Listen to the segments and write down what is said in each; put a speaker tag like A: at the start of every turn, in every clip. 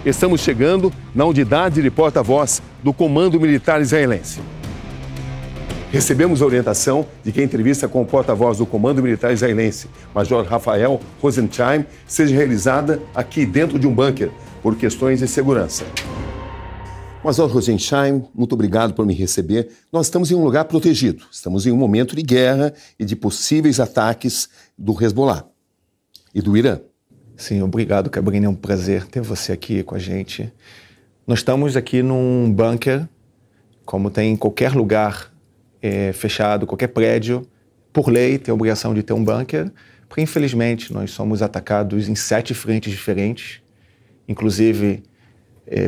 A: Estamos chegando na unidade de porta-voz do Comando Militar Israelense. Recebemos a orientação de que a entrevista com o porta-voz do Comando Militar Israelense, Major Rafael Rosensheim, seja realizada aqui dentro de um bunker, por questões de segurança. Major Rosensheim, muito obrigado por me receber. Nós estamos em um lugar protegido. Estamos em um momento de guerra e de possíveis ataques do Hezbollah e do Irã.
B: Sim, obrigado, Cabrini. É um prazer ter você aqui com a gente. Nós estamos aqui num bunker, como tem em qualquer lugar fechado, qualquer prédio. Por lei, tem a obrigação de ter um bunker, porque infelizmente nós somos atacados em 7 frentes diferentes, inclusive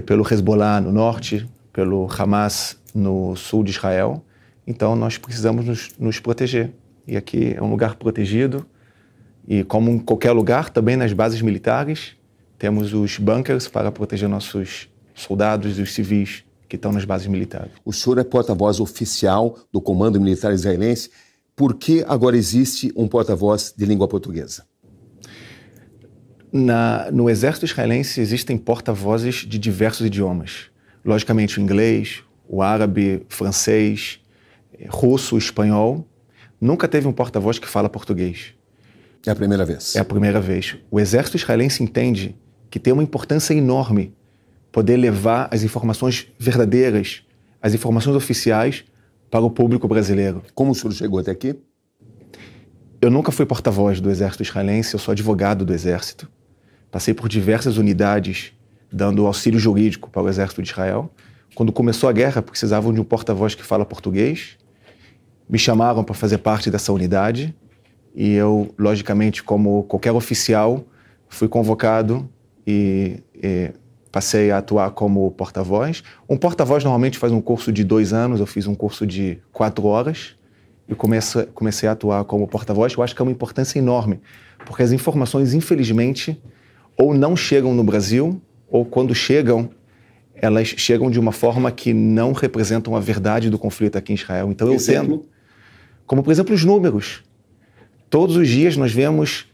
B: pelo Hezbollah no norte, pelo Hamas no sul de Israel. Então nós precisamos nos proteger. E aqui é um lugar protegido. E como em qualquer lugar, também nas bases militares, temos os bunkers para proteger nossos soldados e os civis que estão nas bases militares.
A: O senhor é porta-voz oficial do Comando Militar Israelense. Por que agora existe um porta-voz de língua portuguesa?
B: No exército israelense existem porta-vozes de diversos idiomas. Logicamente o inglês, o árabe, francês, russo, espanhol. Nunca teve um porta-voz que fala português.
A: É a primeira vez?
B: É a primeira vez. O exército israelense entende que tem uma importância enorme poder levar as informações verdadeiras, as informações oficiais para o público brasileiro.
A: Como o senhor chegou até aqui?
B: Eu nunca fui porta-voz do exército israelense, eu sou advogado do exército. Passei por diversas unidades dando auxílio jurídico para o exército de Israel. Quando começou a guerra, precisavam de um porta-voz que fala português. Me chamaram para fazer parte dessa unidade e eu, logicamente, como qualquer oficial, fui convocado e passei a atuar como porta-voz. Um porta-voz normalmente faz um curso de 2 anos, eu fiz um curso de 4 horas e comecei a atuar como porta-voz. Eu acho que é uma importância enorme, porque as informações, infelizmente, ou não chegam no Brasil, ou quando chegam, elas chegam de uma forma que não representam a verdade do conflito aqui em Israel. Então eu tento, como por exemplo os números. Todos os dias nós vemos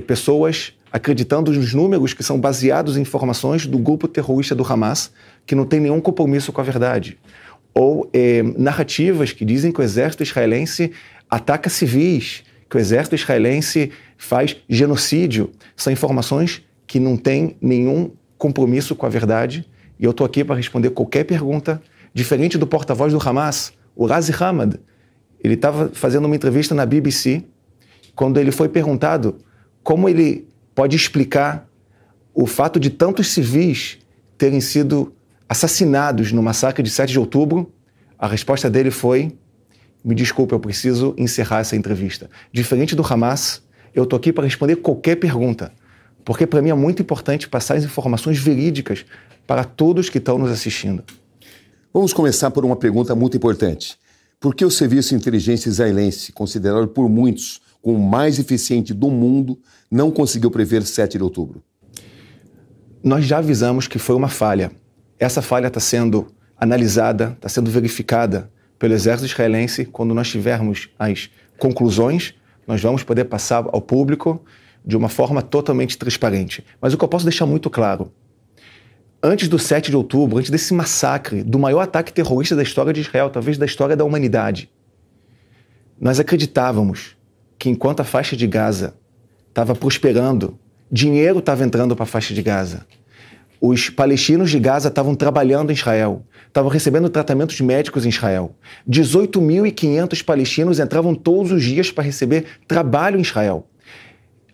B: pessoas acreditando nos números que são baseados em informações do grupo terrorista do Hamas, que não tem nenhum compromisso com a verdade. Ou narrativas que dizem que o exército israelense ataca civis, que o exército israelense faz genocídio. São informações que não têm nenhum compromisso com a verdade. E eu estou aqui para responder qualquer pergunta, diferente do porta-voz do Hamas, o Razi Hamad. Ele estava fazendo uma entrevista na BBC, quando ele foi perguntado como ele pode explicar o fato de tantos civis terem sido assassinados no massacre de 7 de outubro. A resposta dele foi: me desculpe, eu preciso encerrar essa entrevista. Diferente do Hamas, eu estou aqui para responder qualquer pergunta, porque para mim é muito importante passar as informações verídicas para todos que estão nos assistindo.
A: Vamos começar por uma pergunta muito importante. Por que o serviço de inteligência israelense, considerado por muitos como o mais eficiente do mundo, não conseguiu prever 7 de outubro?
B: Nós já avisamos que foi uma falha. Essa falha está sendo analisada, está sendo verificada pelo exército israelense. Quando nós tivermos as conclusões, nós vamos poder passar ao público de uma forma totalmente transparente. Mas o que eu posso deixar muito claro, antes do 7 de outubro, antes desse massacre, do maior ataque terrorista da história de Israel, talvez da história da humanidade, nós acreditávamos que enquanto a faixa de Gaza estava prosperando, dinheiro estava entrando para a faixa de Gaza, os palestinos de Gaza estavam trabalhando em Israel, estavam recebendo tratamentos médicos em Israel. 18.500 palestinos entravam todos os dias para receber trabalho em Israel.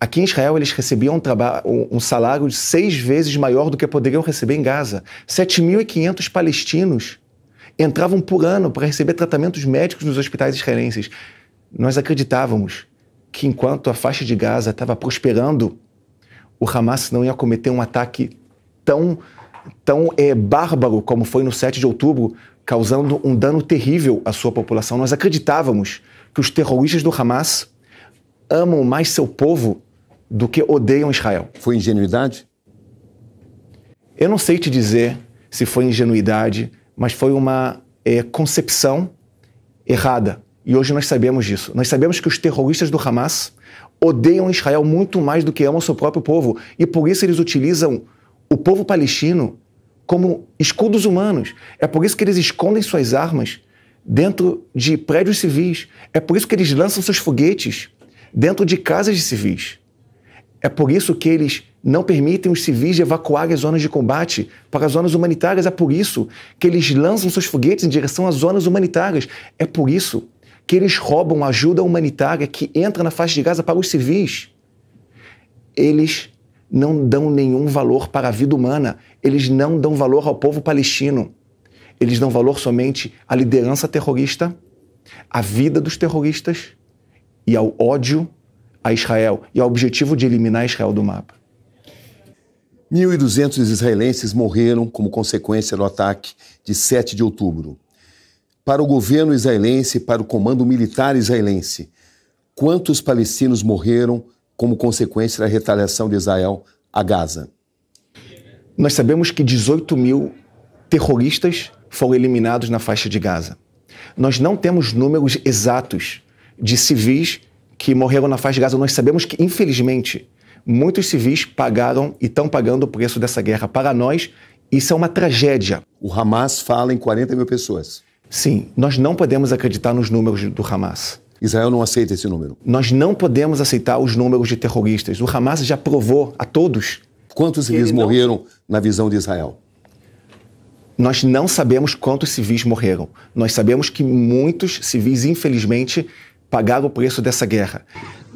B: Aqui em Israel eles recebiam um salário 6 vezes maior do que poderiam receber em Gaza. 7.500 palestinos entravam por ano para receber tratamentos médicos nos hospitais israelenses. Nós acreditávamos que enquanto a faixa de Gaza estava prosperando, o Hamas não ia cometer um ataque tão bárbaro como foi no 7 de outubro, causando um dano terrível à sua população. Nós acreditávamos que os terroristas do Hamas amam mais seu povo do que odeiam Israel.
A: Foi ingenuidade?
B: Eu não sei te dizer se foi ingenuidade, mas foi uma concepção errada. E hoje nós sabemos disso. Nós sabemos que os terroristas do Hamas odeiam Israel muito mais do que amam o seu próprio povo. E por isso eles utilizam o povo palestino como escudos humanos. É por isso que eles escondem suas armas dentro de prédios civis. É por isso que eles lançam seus foguetes dentro de casas de civis. É por isso que eles não permitem os civis evacuarem as zonas de combate para as zonas humanitárias. É por isso que eles lançam seus foguetes em direção às zonas humanitárias. É por isso que eles roubam ajuda humanitária que entra na faixa de Gaza para os civis. Eles não dão nenhum valor para a vida humana. Eles não dão valor ao povo palestino. Eles dão valor somente à liderança terrorista, à vida dos terroristas e ao ódio a Israel e ao objetivo de eliminar Israel do mapa.
A: 1.200 israelenses morreram como consequência do ataque de 7 de outubro. Para o governo israelense e para o comando militar israelense, quantos palestinos morreram como consequência da retaliação de Israel a Gaza?
B: Nós sabemos que 18 mil terroristas foram eliminados na faixa de Gaza. Nós não temos números exatos de civis que morreram na faixa de Gaza. Nós sabemos que, infelizmente, muitos civis pagaram e estão pagando o preço dessa guerra. Para nós, isso é uma tragédia.
A: O Hamas fala em 40 mil pessoas.
B: Sim, nós não podemos acreditar nos números do Hamas.
A: Israel não aceita esse número.
B: Nós não podemos aceitar os números de terroristas. O Hamas já provou a todos.
A: Quantos civis morreram na visão de Israel?
B: Nós não sabemos quantos civis morreram. Nós sabemos que muitos civis, infelizmente, pagaram o preço dessa guerra.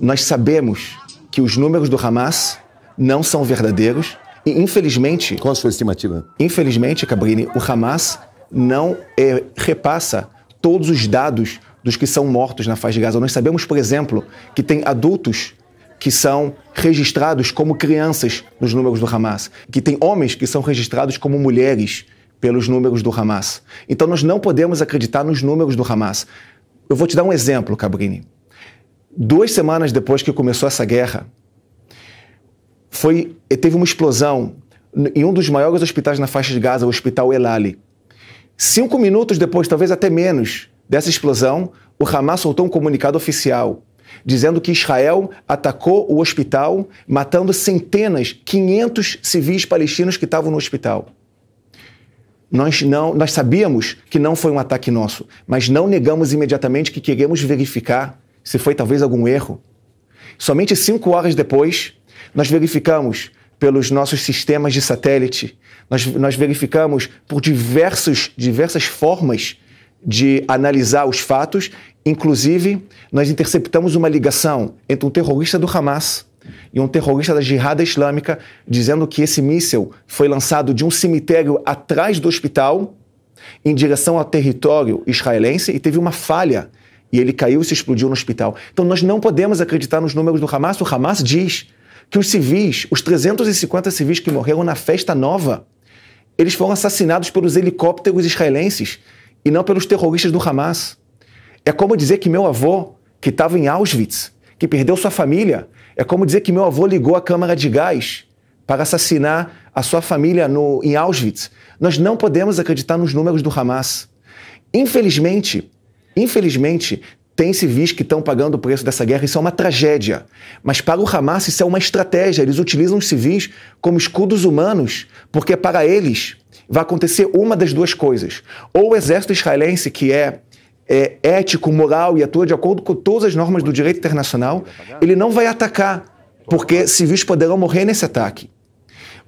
B: Nós sabemos que os números do Hamas não são verdadeiros e, infelizmente...
A: Qual a sua estimativa?
B: Infelizmente, Cabrini, o Hamas não repassa todos os dados dos que são mortos na faixa de Gaza. Nós sabemos, por exemplo, que tem adultos que são registrados como crianças nos números do Hamas, que tem homens que são registrados como mulheres pelos números do Hamas. Então nós não podemos acreditar nos números do Hamas. Eu vou te dar um exemplo, Cabrini. 2 semanas depois que começou essa guerra, teve uma explosão em um dos maiores hospitais na faixa de Gaza, o Hospital El Ali. 5 minutos depois, talvez até menos, dessa explosão, o Hamas soltou um comunicado oficial dizendo que Israel atacou o hospital, matando centenas, 500 civis palestinos que estavam no hospital. Nós sabíamos que não foi um ataque nosso, mas não negamos imediatamente que queremos verificar se foi talvez algum erro. Somente 5 horas depois, nós verificamos pelos nossos sistemas de satélite, nós verificamos por diversas formas de analisar os fatos. Inclusive, nós interceptamos uma ligação entre um terrorista do Hamas e um terrorista da Jihad Islâmica, dizendo que esse míssil foi lançado de um cemitério atrás do hospital em direção ao território israelense e teve uma falha e ele caiu e se explodiu no hospital. Então nós não podemos acreditar nos números do Hamas. O Hamas diz que os civis, os 350 civis que morreram na Festa Nova, eles foram assassinados pelos helicópteros israelenses e não pelos terroristas do Hamas. É como dizer que meu avô, que estava em Auschwitz, que perdeu sua família, é como dizer que meu avô ligou a câmara de gás para assassinar a sua família em Auschwitz. Nós não podemos acreditar nos números do Hamas. Infelizmente, tem civis que estão pagando o preço dessa guerra. Isso é uma tragédia. Mas para o Hamas isso é uma estratégia. Eles utilizam os civis como escudos humanos, porque para eles vai acontecer uma das duas coisas. Ou o exército israelense, que é ético, moral e atua de acordo com todas as normas do direito internacional, ele não vai atacar, porque civis poderão morrer nesse ataque.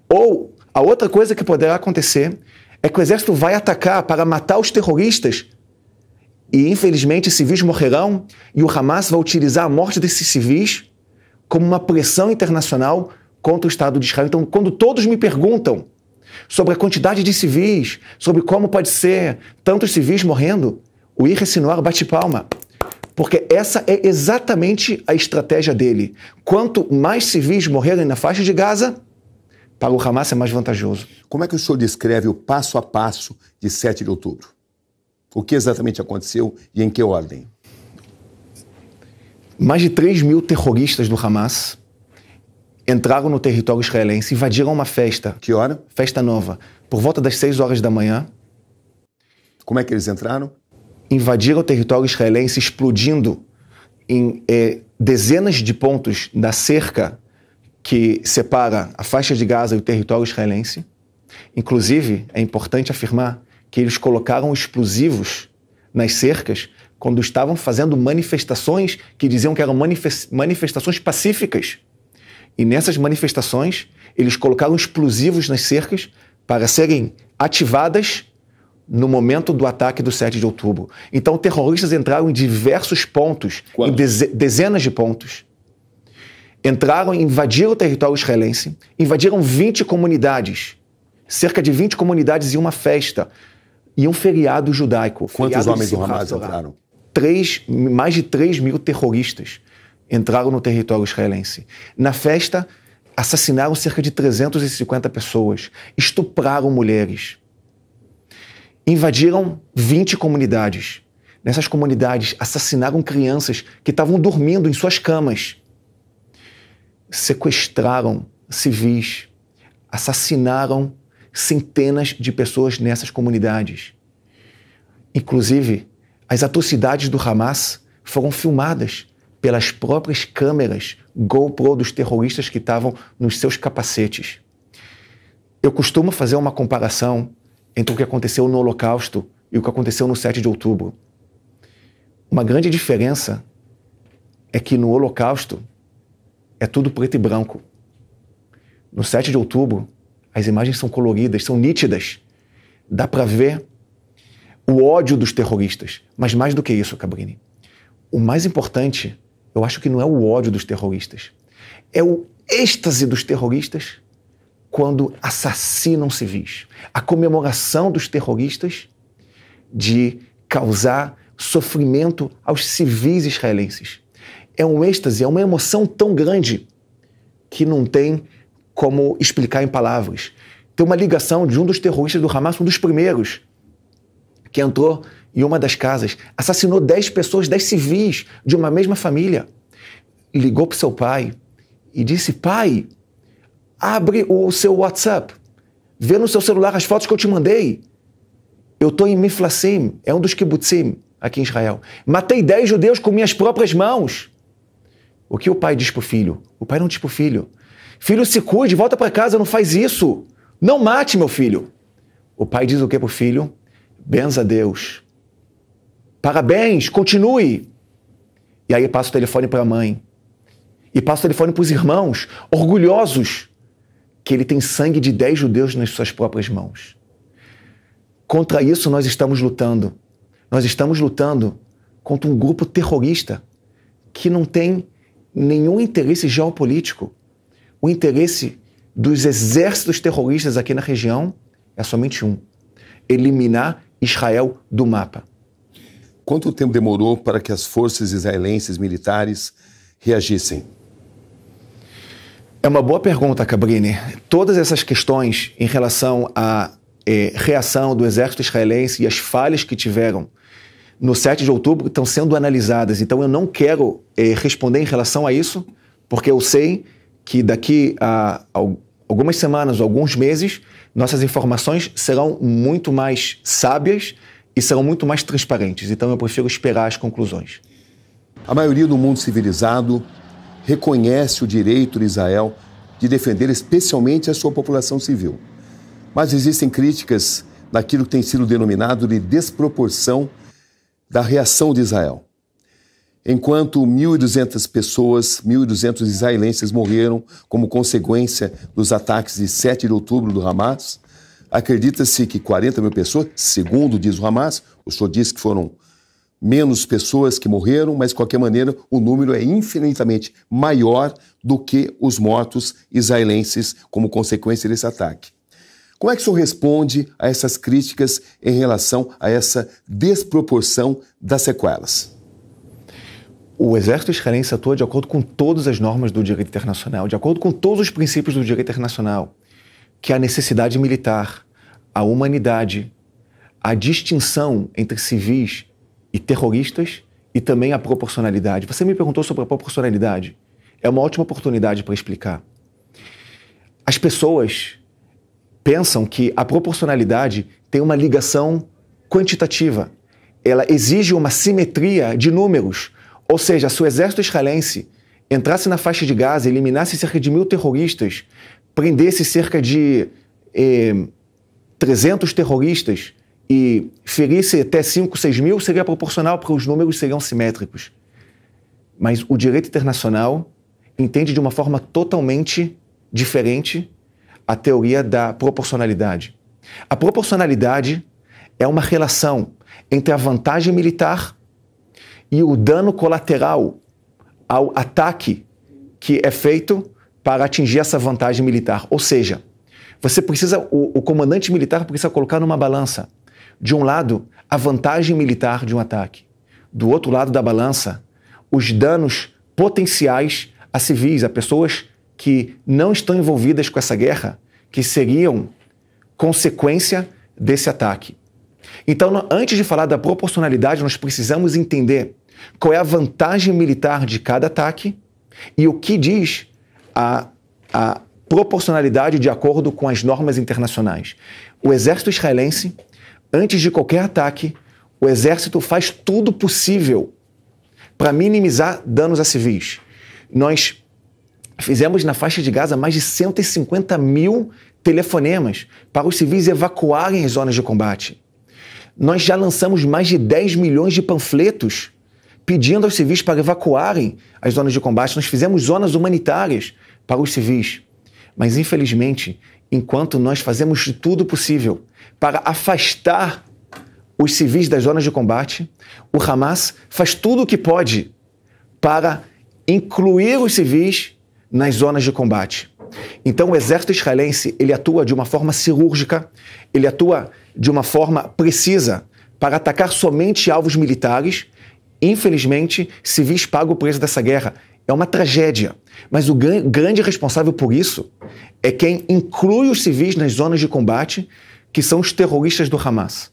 B: Ou a outra coisa que poderá acontecer é que o exército vai atacar para matar os terroristas e, infelizmente, civis morrerão e o Hamas vai utilizar a morte desses civis como uma pressão internacional contra o Estado de Israel. Então, quando todos me perguntam sobre a quantidade de civis, sobre como pode ser tantos civis morrendo, o Yahya Sinwar bate palma, porque essa é exatamente a estratégia dele. Quanto mais civis morrerem na faixa de Gaza, para o Hamas é mais vantajoso.
A: Como é que o senhor descreve o passo a passo de 7 de outubro? O que exatamente aconteceu e em que ordem?
B: Mais de 3 mil terroristas do Hamas entraram no território israelense, invadiram uma festa.
A: Que hora?
B: Festa Nova, por volta das 6 horas da manhã.
A: Como é que eles entraram?
B: Invadiram o território israelense, explodindo em dezenas de pontos da cerca que separa a faixa de Gaza e o território israelense. Inclusive, é importante afirmar que eles colocaram explosivos nas cercas quando estavam fazendo manifestações que diziam que eram manifestações pacíficas. E nessas manifestações, eles colocaram explosivos nas cercas para serem ativadas no momento do ataque do 7 de outubro. Então, terroristas entraram em diversos pontos, em dezenas de pontos. Entraram e invadiram o território israelense, invadiram 20 comunidades, cerca de 20 comunidades e uma festa, e um feriado judaico.
A: Quantos homens do Hamas entraram?
B: Mais de 3 mil terroristas entraram no território israelense. Na festa, assassinaram cerca de 350 pessoas, estupraram mulheres, invadiram 20 comunidades. Nessas comunidades, assassinaram crianças que estavam dormindo em suas camas, sequestraram civis, assassinaram centenas de pessoas nessas comunidades. Inclusive, as atrocidades do Hamas foram filmadas pelas próprias câmeras GoPro dos terroristas que estavam nos seus capacetes. Eu costumo fazer uma comparação entre o que aconteceu no Holocausto e o que aconteceu no 7 de outubro. Uma grande diferença é que no Holocausto é tudo preto e branco. No 7 de outubro, as imagens são coloridas, são nítidas. Dá para ver o ódio dos terroristas. Mas mais do que isso, Cabrini, o mais importante, eu acho que não é o ódio dos terroristas. É o êxtase dos terroristas quando assassinam civis. A comemoração dos terroristas de causar sofrimento aos civis israelenses. É um êxtase, é uma emoção tão grande que não tem como explicar em palavras. Tem uma ligação de um dos terroristas do Hamas, um dos primeiros, que entrou em uma das casas, assassinou 10 pessoas, 10 civis de uma mesma família. Ligou para o seu pai e disse: pai, abre o seu WhatsApp, vê no seu celular as fotos que eu te mandei. Eu estou em Miflassim, é um dos kibbutzim aqui em Israel. Matei 10 judeus com minhas próprias mãos. O que o pai diz para o filho? O pai não diz para o filho: filho, se cuide, volta para casa, não faz isso. Não mate, meu filho. O pai diz o que para o filho? Benza a Deus. Parabéns, continue. E aí passa o telefone para a mãe. E passa o telefone para os irmãos, orgulhosos que ele tem sangue de 10 judeus nas suas próprias mãos. Contra isso nós estamos lutando. Nós estamos lutando contra um grupo terrorista que não tem nenhum interesse geopolítico. O interesse dos exércitos terroristas aqui na região é somente um: eliminar Israel do mapa.
A: Quanto tempo demorou para que as forças israelenses militares reagissem?
B: É uma boa pergunta, Cabrini. Todas essas questões em relação à reação do exército israelense e as falhas que tiveram no 7 de outubro estão sendo analisadas. Então eu não quero responder em relação a isso, porque eu sei que daqui a algumas semanas, alguns meses, nossas informações serão muito mais sábias e serão muito mais transparentes. Então eu prefiro esperar as conclusões.
A: A maioria do mundo civilizado reconhece o direito de Israel de defender especialmente a sua população civil. Mas existem críticas naquilo que tem sido denominado de desproporção da reação de Israel. Enquanto 1.200 pessoas, 1.200 israelenses morreram como consequência dos ataques de 7 de outubro do Hamas, acredita-se que 40 mil pessoas, segundo diz o Hamas, o senhor disse que foram menos pessoas que morreram, mas de qualquer maneira o número é infinitamente maior do que os mortos israelenses como consequência desse ataque. Como é que o senhor responde a essas críticas em relação a essa desproporção das sequelas?
B: O exército israelense atua de acordo com todas as normas do direito internacional, de acordo com todos os princípios do direito internacional, que é a necessidade militar, a humanidade, a distinção entre civis e terroristas e também a proporcionalidade. Você me perguntou sobre a proporcionalidade. É uma ótima oportunidade para explicar. As pessoas pensam que a proporcionalidade tem uma ligação quantitativa. Ela exige uma simetria de números. Ou seja, se o exército israelense entrasse na faixa de Gaza, eliminasse cerca de 1.000 terroristas, prendesse cerca de 300 terroristas e ferisse até 5, 6 mil, seria proporcional, porque os números seriam simétricos. Mas o direito internacional entende de uma forma totalmente diferente a teoria da proporcionalidade. A proporcionalidade é uma relação entre a vantagem militar e o dano colateral ao ataque que é feito para atingir essa vantagem militar. Ou seja, o comandante militar precisa colocar numa balança, de um lado, a vantagem militar de um ataque, do outro lado da balança, os danos potenciais a civis, a pessoas que não estão envolvidas com essa guerra, que seriam consequência desse ataque. Então, antes de falar da proporcionalidade, nós precisamos entender qual é a vantagem militar de cada ataque e o que diz a proporcionalidade de acordo com as normas internacionais. O exército israelense, antes de qualquer ataque, o exército faz tudo possível para minimizar danos a civis. Nós fizemos na faixa de Gaza mais de 150 mil telefonemas para os civis evacuarem as zonas de combate. Nós já lançamos mais de 10 milhões de panfletos pedindo aos civis para evacuarem as zonas de combate. Nós fizemos zonas humanitárias para os civis. Mas, infelizmente, enquanto nós fazemos de tudo possível para afastar os civis das zonas de combate, o Hamas faz tudo o que pode para incluir os civis nas zonas de combate. Então, o exército israelense, ele atua de uma forma cirúrgica, ele atua de uma forma precisa para atacar somente alvos militares. Infelizmente, civis pagam o preço dessa guerra. É uma tragédia. Mas o grande responsável por isso é quem inclui os civis nas zonas de combate, que são os terroristas do Hamas.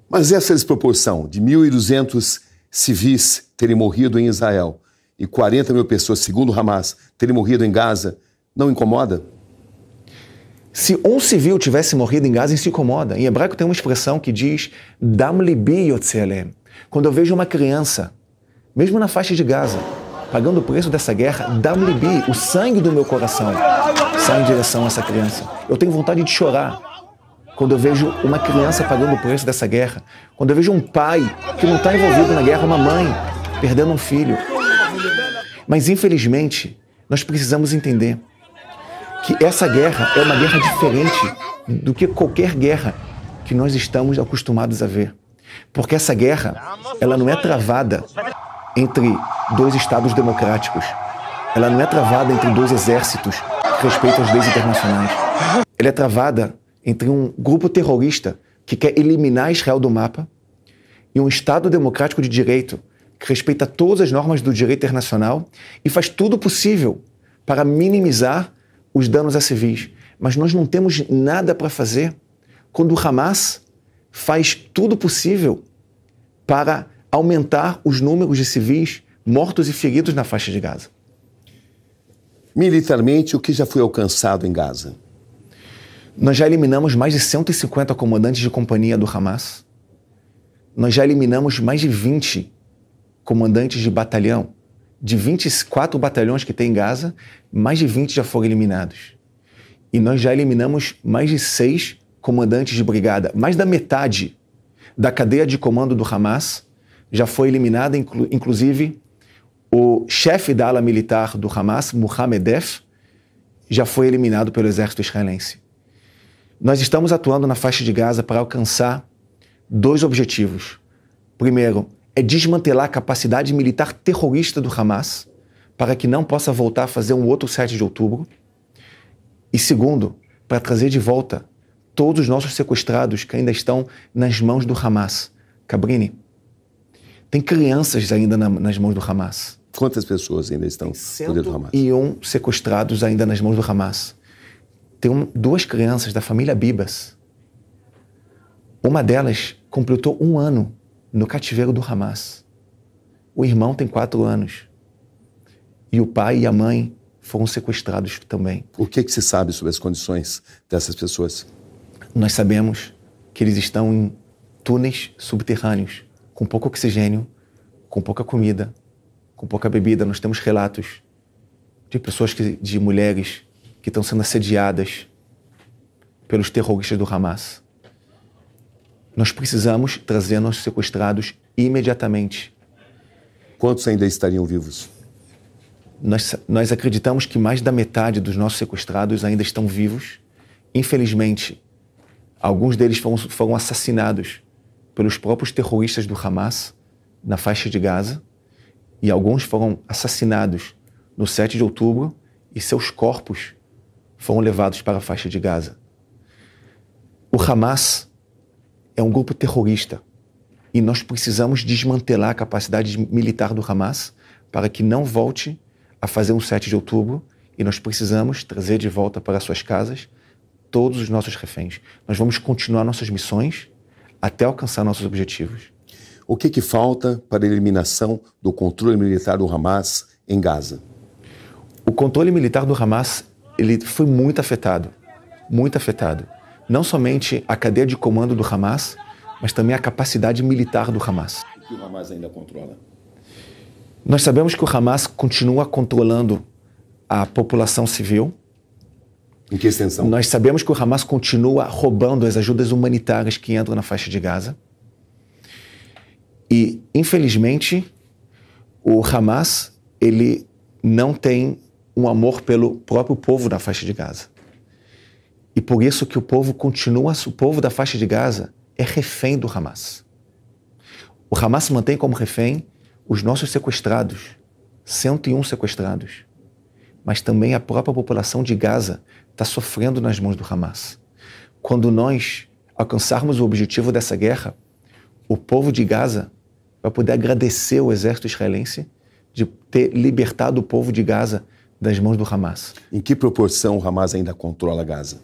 A: Mas essa desproporção de 1.200 civis terem morrido em Israel e 40 mil pessoas, segundo o Hamas, terem morrido em Gaza, não incomoda?
B: Se um civil tivesse morrido em Gaza, isso incomoda. Em hebraico tem uma expressão que diz Dam libi yotze alehem. Quando eu vejo uma criança, mesmo na faixa de Gaza, pagando o preço dessa guerra, Dam libi, o sangue do meu coração, sai em direção a essa criança. Eu tenho vontade de chorar quando eu vejo uma criança pagando o preço dessa guerra. Quando eu vejo um pai que não está envolvido na guerra, uma mãe perdendo um filho. Mas, infelizmente, nós precisamos entender que essa guerra é uma guerra diferente do que qualquer guerra que nós estamos acostumados a ver. Porque essa guerra, ela não é travada entre dois estados democráticos. Ela não é travada entre dois exércitos que respeitam as leis internacionais. Ela é travada entre um grupo terrorista que quer eliminar Israel do mapa e um Estado democrático de direito que respeita todas as normas do direito internacional e faz tudo possível para minimizar os danos a civis. Mas nós não temos nada para fazer quando o Hamas faz tudo possível para aumentar os números de civis mortos e feridos na faixa de Gaza.
A: Militarmente, o que já foi alcançado em Gaza?
B: Nós já eliminamos mais de 150 comandantes de companhia do Hamas. Nós já eliminamos mais de 20 comandantes de batalhão. De 24 batalhões que tem em Gaza, mais de 20 já foram eliminados. E nós já eliminamos mais de 6 comandantes de brigada. Mais da metade da cadeia de comando do Hamas já foi eliminada, inclusive o chefe da ala militar do Hamas, Mohammed Deif, já foi eliminado pelo exército israelense. Nós estamos atuando na faixa de Gaza para alcançar 2 objetivos. Primeiro, é desmantelar a capacidade militar terrorista do Hamas para que não possa voltar a fazer um outro 7 de outubro. E segundo, para trazer de volta todos os nossos sequestrados que ainda estão nas mãos do Hamas. Cabrini, tem crianças ainda nas mãos do Hamas.
A: Quantas pessoas ainda estão no poder do Hamas?
B: 101 sequestrados ainda nas mãos do Hamas. Tem 2 crianças da família Bibas. Uma delas completou 1 ano no cativeiro do Hamas. O irmão tem 4 anos. E o pai e a mãe foram sequestrados também.
A: O que se sabe sobre as condições dessas pessoas?
B: Nós sabemos que eles estão em túneis subterrâneos, com pouco oxigênio, com pouca comida, com pouca bebida. Nós temos relatos de pessoas, de mulheres que estão sendo assediadas pelos terroristas do Hamas. Nós precisamos trazer nossos sequestrados imediatamente.
A: Quantos ainda estariam vivos?
B: Nós acreditamos que mais da metade dos nossos sequestrados ainda estão vivos. Infelizmente, alguns deles foram assassinados pelos próprios terroristas do Hamas na faixa de Gaza, e alguns foram assassinados no 7 de outubro e seus corpos foram levados para a faixa de Gaza. O Hamas é um grupo terrorista e nós precisamos desmantelar a capacidade militar do Hamas para que não volte a fazer um 7 de outubro, e nós precisamos trazer de volta para suas casas todos os nossos reféns. Nós vamos continuar nossas missões até alcançar nossos objetivos.
A: O que falta para a eliminação do controle militar do Hamas em Gaza?
B: O controle militar do Hamas, ele foi muito afetado. Muito afetado. Não somente a cadeia de comando do Hamas, mas também a capacidade militar do Hamas.
A: O que o Hamas ainda controla?
B: Nós sabemos que o Hamas continua controlando a população civil.
A: Em que extensão?
B: Nós sabemos que o Hamas continua roubando as ajudas humanitárias que entram na faixa de Gaza. E, infelizmente, o Hamas, ele não tem um amor pelo próprio povo da faixa de Gaza. E por isso que o povo da faixa de Gaza é refém do Hamas. O Hamas mantém como refém os nossos sequestrados, 101 sequestrados. Mas também a própria população de Gaza está sofrendo nas mãos do Hamas. Quando nós alcançarmos o objetivo dessa guerra, o povo de Gaza vai poder agradecer ao exército israelense de ter libertado o povo de Gaza das mãos do Hamas.
A: Em que proporção o Hamas ainda controla Gaza?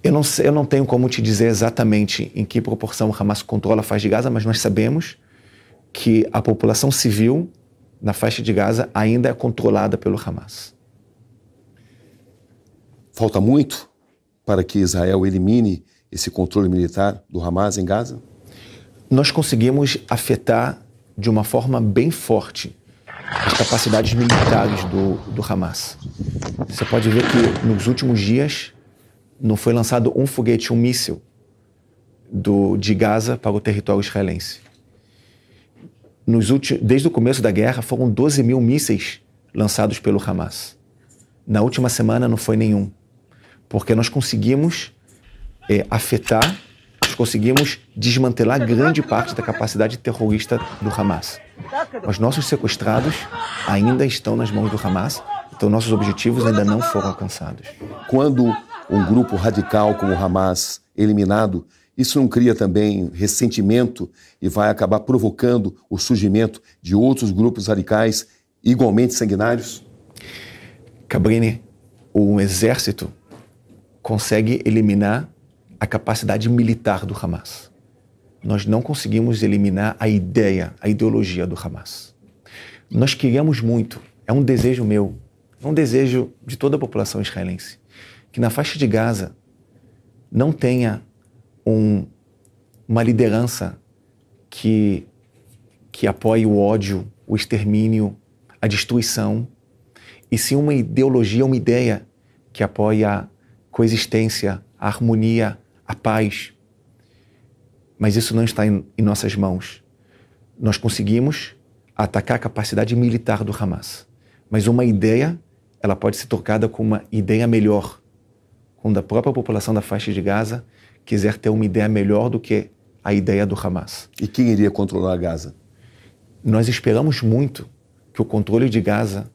B: Eu não tenho como te dizer exatamente em que proporção o Hamas controla a faixa de Gaza, mas nós sabemos que a população civil na faixa de Gaza ainda é controlada pelo Hamas.
A: Falta muito para que Israel elimine esse controle militar do Hamas em Gaza?
B: Nós conseguimos afetar de uma forma bem forte as capacidades militares do Hamas. Você pode ver que nos últimos dias não foi lançado um foguete, um míssil de Gaza para o território israelense. Desde o começo da guerra, foram 12 mil mísseis lançados pelo Hamas. Na última semana não foi nenhum, porque nós conseguimos afetar, nós conseguimos desmantelar grande parte da capacidade terrorista do Hamas. Os nossos sequestrados ainda estão nas mãos do Hamas, então nossos objetivos ainda não foram alcançados.
A: Quando um grupo radical como o Hamas é eliminado, isso não cria também ressentimento e vai acabar provocando o surgimento de outros grupos radicais igualmente sanguinários?
B: Cabrini, o exército consegue eliminar a capacidade militar do Hamas. Nós não conseguimos eliminar a ideologia do Hamas. Nós queríamos muito, é um desejo meu, é um desejo de toda a população israelense, que na faixa de Gaza não tenha uma liderança que apoie o ódio, o extermínio, a destruição, e sim uma ideologia, uma ideia que apoie a coexistência, a harmonia, a paz. Mas isso não está em nossas mãos. Nós conseguimos atacar a capacidade militar do Hamas, mas uma ideia, ela pode ser trocada com uma ideia melhor, quando a própria população da faixa de Gaza quiser ter uma ideia melhor do que a ideia do Hamas.
A: E quem iria controlar Gaza?
B: Nós esperamos muito que o controle de Gaza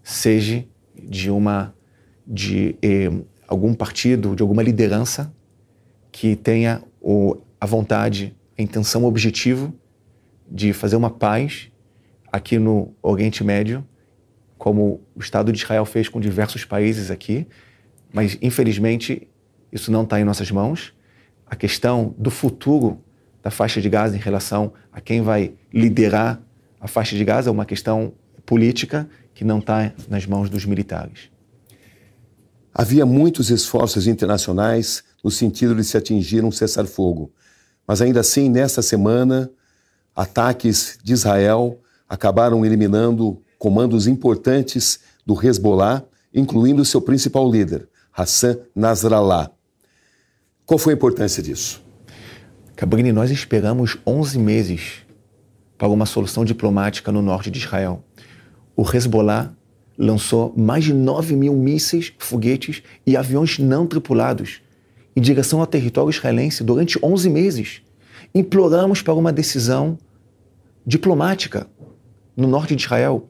B: seja de algum partido, de alguma liderança que tenha a vontade, a intenção, o objetivo de fazer uma paz aqui no Oriente Médio, como o Estado de Israel fez com diversos países aqui, mas infelizmente isso não está em nossas mãos. A questão do futuro da faixa de Gaza em relação a quem vai liderar a faixa de Gaza é uma questão política que não está nas mãos dos militares.
A: Havia muitos esforços internacionais no sentido de se atingir um cessar-fogo, mas ainda assim, nesta semana, ataques de Israel acabaram eliminando comandos importantes do Hezbollah, incluindo seu principal líder, Hassan Nasrallah. Qual foi a importância disso?
B: Cabrini, nós esperamos 11 meses para uma solução diplomática no norte de Israel. O Hezbollah lançou mais de 9.000 mísseis, foguetes e aviões não tripulados em direção ao território israelense durante 11 meses. Imploramos para uma decisão diplomática no norte de Israel.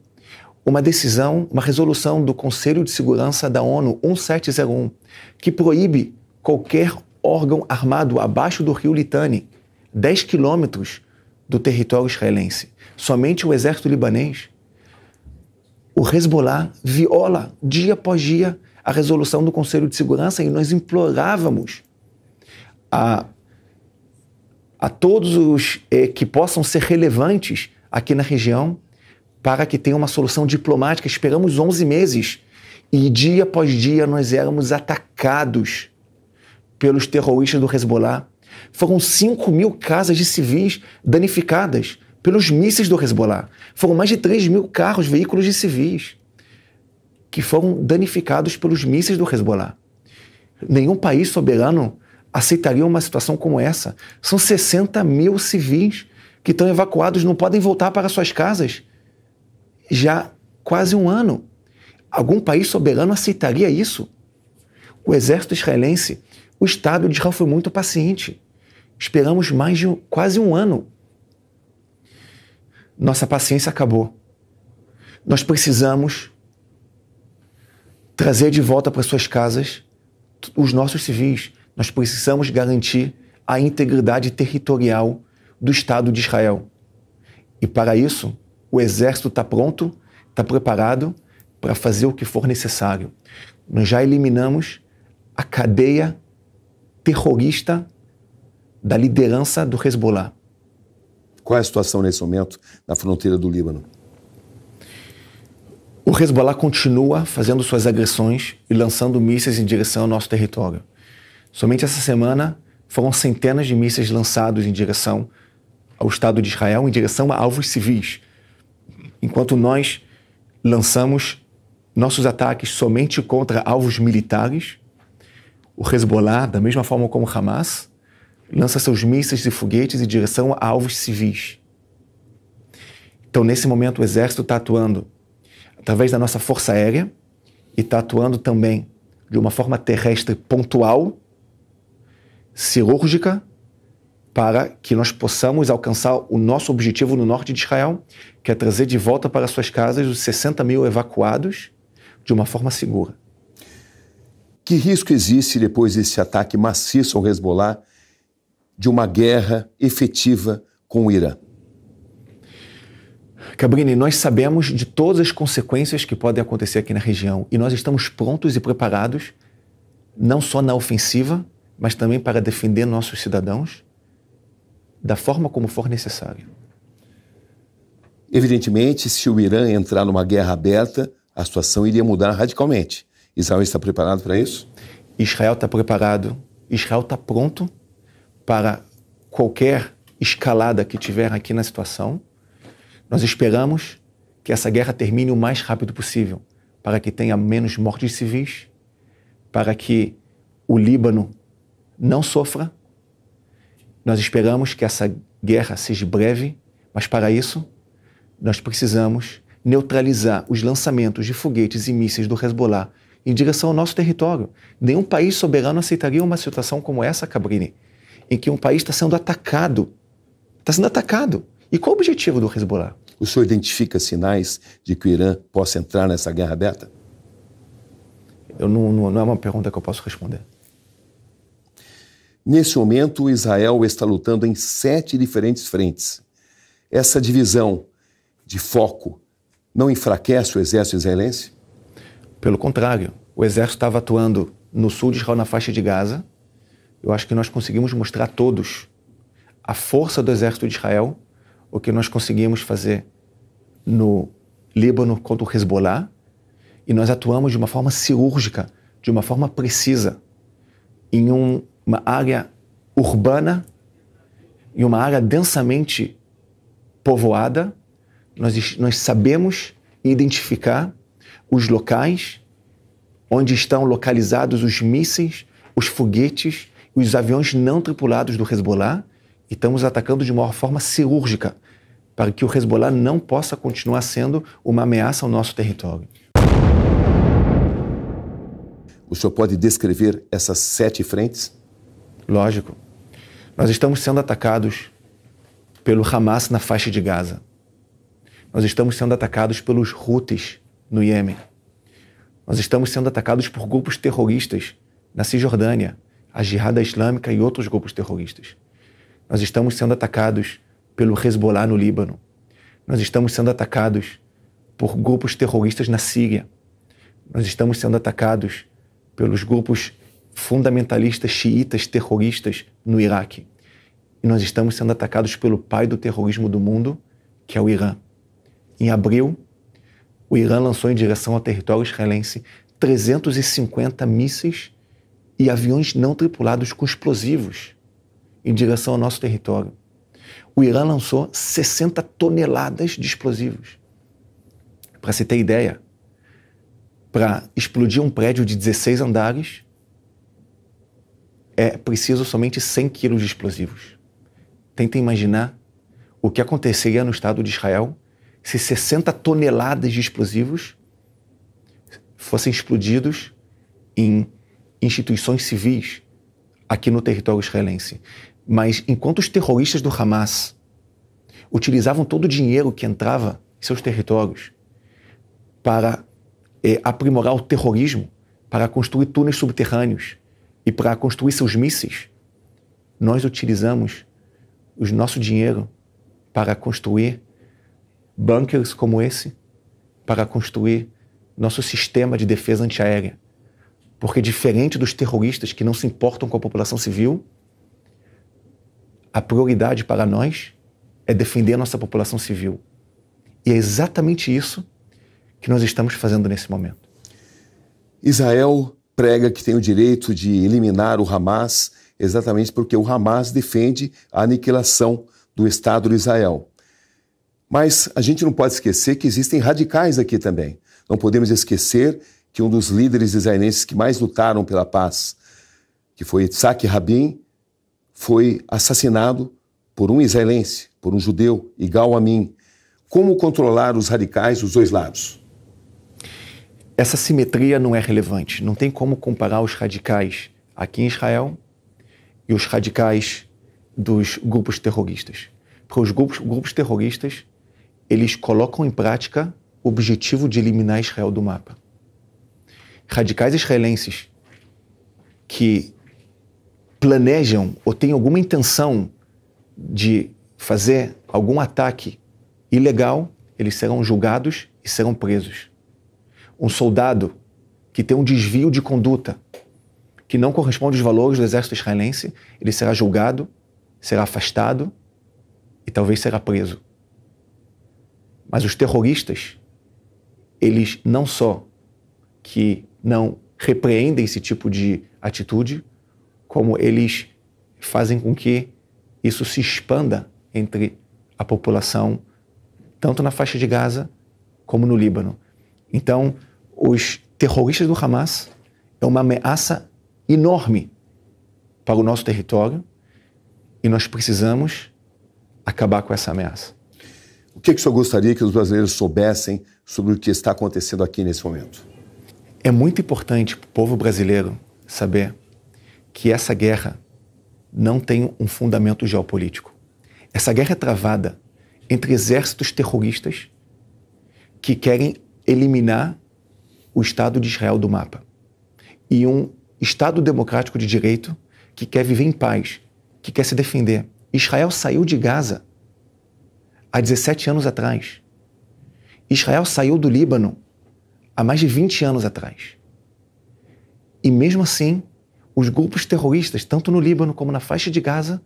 B: Uma decisão, uma resolução do Conselho de Segurança da ONU 1701, que proíbe qualquer órgão armado abaixo do rio Litani, 10 quilômetros do território israelense. Somente o exército libanês. O Hezbollah viola dia após dia a resolução do Conselho de Segurança e nós implorávamos a todos os que possam ser relevantes aqui na região para que tenha uma solução diplomática. Esperamos 11 meses e dia após dia nós éramos atacados pelos terroristas do Hezbollah. Foram 5.000 casas de civis danificadas pelos mísseis do Hezbollah. Foram mais de 3.000 carros, veículos de civis que foram danificados pelos mísseis do Hezbollah. Nenhum país soberano aceitaria uma situação como essa. São 60.000 civis que estão evacuados, não podem voltar para suas casas já quase um ano. Algum país soberano aceitaria isso? O exército israelense, o Estado de Israel foi muito paciente. Esperamos mais de quase um ano. Nossa paciência acabou. Nós precisamos trazer de volta para suas casas os nossos civis. Nós precisamos garantir a integridade territorial do Estado de Israel. E para isso, o exército está pronto, está preparado para fazer o que for necessário. Nós já eliminamos a cadeia terrorista da liderança do Hezbollah.
A: Qual é a situação nesse momento na fronteira do Líbano?
B: O Hezbollah continua fazendo suas agressões e lançando mísseis em direção ao nosso território. Somente essa semana foram centenas de mísseis lançados em direção ao Estado de Israel, em direção a alvos civis. Enquanto nós lançamos nossos ataques somente contra alvos militares, o Hezbollah, da mesma forma como o Hamas, lança seus mísseis e foguetes em direção a alvos civis. Então, nesse momento, o exército está atuando através da nossa força aérea e está atuando também de uma forma terrestre pontual, cirúrgica, para que nós possamos alcançar o nosso objetivo no norte de Israel, que é trazer de volta para suas casas os 60.000 evacuados de uma forma segura.
A: Que risco existe depois desse ataque maciço ao Hezbollah de uma guerra efetiva com o Irã?
B: Cabrini, nós sabemos de todas as consequências que podem acontecer aqui na região e nós estamos prontos e preparados, não só na ofensiva, mas também para defender nossos cidadãos da forma como for necessário.
A: Evidentemente, se o Irã entrar numa guerra aberta, a situação iria mudar radicalmente. Israel está preparado para isso?
B: Israel está preparado, Israel está pronto para qualquer escalada que tiver aqui na situação. Nós esperamos que essa guerra termine o mais rápido possível, para que tenha menos mortes civis, para que o Líbano não sofra. Nós esperamos que essa guerra seja breve, mas para isso nós precisamos neutralizar os lançamentos de foguetes e mísseis do Hezbollah em direção ao nosso território. Nenhum país soberano aceitaria uma situação como essa, Cabrini, em que um país está sendo atacado. Está sendo atacado. E qual o objetivo do Hezbollah?
A: O senhor identifica sinais de que o Irã possa entrar nessa guerra aberta?
B: Não é uma pergunta que eu posso responder.
A: Nesse momento, Israel está lutando em 7 diferentes frentes. Essa divisão de foco não enfraquece o exército israelense?
B: Pelo contrário, o exército estava atuando no sul de Israel, na faixa de Gaza. Eu acho que nós conseguimos mostrar a todos a força do exército de Israel, o que nós conseguimos fazer no Líbano contra o Hezbollah, e nós atuamos de uma forma cirúrgica, de uma forma precisa, em uma área urbana, em uma área densamente povoada, Nós sabemos identificar os locais onde estão localizados os mísseis, os foguetes e os aviões não tripulados do Hezbollah e estamos atacando de uma forma cirúrgica para que o Hezbollah não possa continuar sendo uma ameaça ao nosso território.
A: O senhor pode descrever essas 7 frentes?
B: Lógico. Nós estamos sendo atacados pelo Hamas na faixa de Gaza. Nós estamos sendo atacados pelos Houthis no Iêmen. Nós estamos sendo atacados por grupos terroristas na Cisjordânia, a Jihad Islâmica e outros grupos terroristas. Nós estamos sendo atacados pelo Hezbollah no Líbano. Nós estamos sendo atacados por grupos terroristas na Síria. Nós estamos sendo atacados pelos grupos fundamentalistas xiitas terroristas no Iraque. E nós estamos sendo atacados pelo pai do terrorismo do mundo, que é o Irã. Em abril, o Irã lançou em direção ao território israelense 350 mísseis e aviões não tripulados com explosivos em direção ao nosso território. O Irã lançou 60 toneladas de explosivos. Para você ter ideia, para explodir um prédio de 16 andares, é preciso somente 100 quilos de explosivos. Tenta imaginar o que aconteceria no Estado de Israel se 60 toneladas de explosivos fossem explodidos em instituições civis aqui no território israelense. Mas enquanto os terroristas do Hamas utilizavam todo o dinheiro que entrava em seus territórios para aprimorar o terrorismo, para construir túneis subterrâneos e para construir seus mísseis, nós utilizamos o nosso dinheiro para construir bunkers como esse, para construir nosso sistema de defesa antiaérea. Porque diferente dos terroristas que não se importam com a população civil, a prioridade para nós é defender a nossa população civil. E é exatamente isso que nós estamos fazendo nesse momento.
A: Israel prega que tem o direito de eliminar o Hamas exatamente porque o Hamas defende a aniquilação do Estado de Israel. Mas a gente não pode esquecer que existem radicais aqui também. Não podemos esquecer que um dos líderes israelenses que mais lutaram pela paz, que foi Yitzhak Rabin, foi assassinado por um israelense, por um judeu, Yigal Amin. Como controlar os radicais dos dois lados?
B: Essa simetria não é relevante. Não tem como comparar os radicais aqui em Israel e os radicais dos grupos terroristas. Porque os grupos terroristas, eles colocam em prática o objetivo de eliminar Israel do mapa. Radicais israelenses que planejam ou têm alguma intenção de fazer algum ataque ilegal, eles serão julgados e serão presos. Um soldado que tem um desvio de conduta que não corresponde aos valores do exército israelense, ele será julgado, será afastado e talvez será preso. Mas os terroristas, eles não só que não repreendem esse tipo de atitude, como eles fazem com que isso se expanda entre a população, tanto na faixa de Gaza como no Líbano. Então, os terroristas do Hamas é uma ameaça enorme para o nosso território e nós precisamos acabar com essa ameaça.
A: O que o senhor gostaria que os brasileiros soubessem sobre o que está acontecendo aqui nesse momento?
B: É muito importante para o povo brasileiro saber que essa guerra não tem um fundamento geopolítico. Essa guerra é travada entre exércitos terroristas que querem eliminar o Estado de Israel do mapa e um Estado democrático de direito que quer viver em paz, que quer se defender. Israel saiu de Gaza há 17 anos atrás. Israel saiu do Líbano há mais de 20 anos atrás. E mesmo assim, os grupos terroristas, tanto no Líbano como na faixa de Gaza,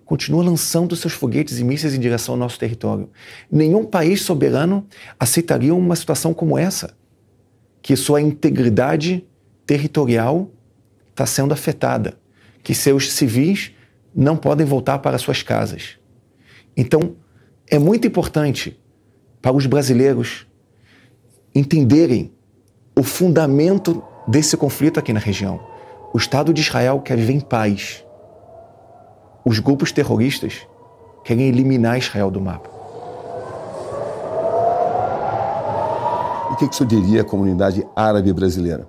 B: continuam lançando seus foguetes e mísseis em direção ao nosso território. Nenhum país soberano aceitaria uma situação como essa, que sua integridade territorial está sendo afetada, que seus civis não podem voltar para suas casas. Então, é muito importante para os brasileiros entenderem o fundamento desse conflito aqui na região. O Estado de Israel quer viver em paz. Os grupos terroristas querem eliminar Israel do mapa.
A: O que o senhor diria à comunidade árabe brasileira?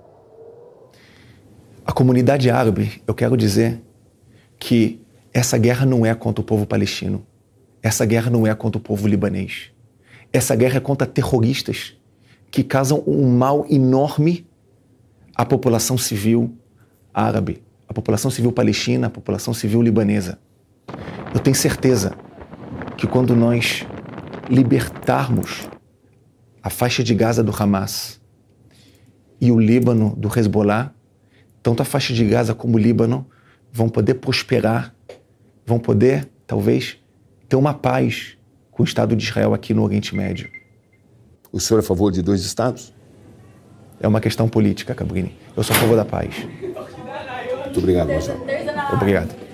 B: A comunidade árabe, eu quero dizer que essa guerra não é contra o povo palestino. Essa guerra não é contra o povo libanês. Essa guerra é contra terroristas que causam um mal enorme à população civil árabe, à população civil palestina, à população civil libanesa. Eu tenho certeza que quando nós libertarmos a faixa de Gaza do Hamas e o Líbano do Hezbollah, tanto a faixa de Gaza como o Líbano vão poder prosperar, vão poder, talvez, ter uma paz com o Estado de Israel aqui no Oriente Médio.
A: O senhor é a favor de 2 estados?
B: É uma questão política, Cabrini. Eu sou a favor da paz.
A: Muito obrigado, Major.
B: Obrigado.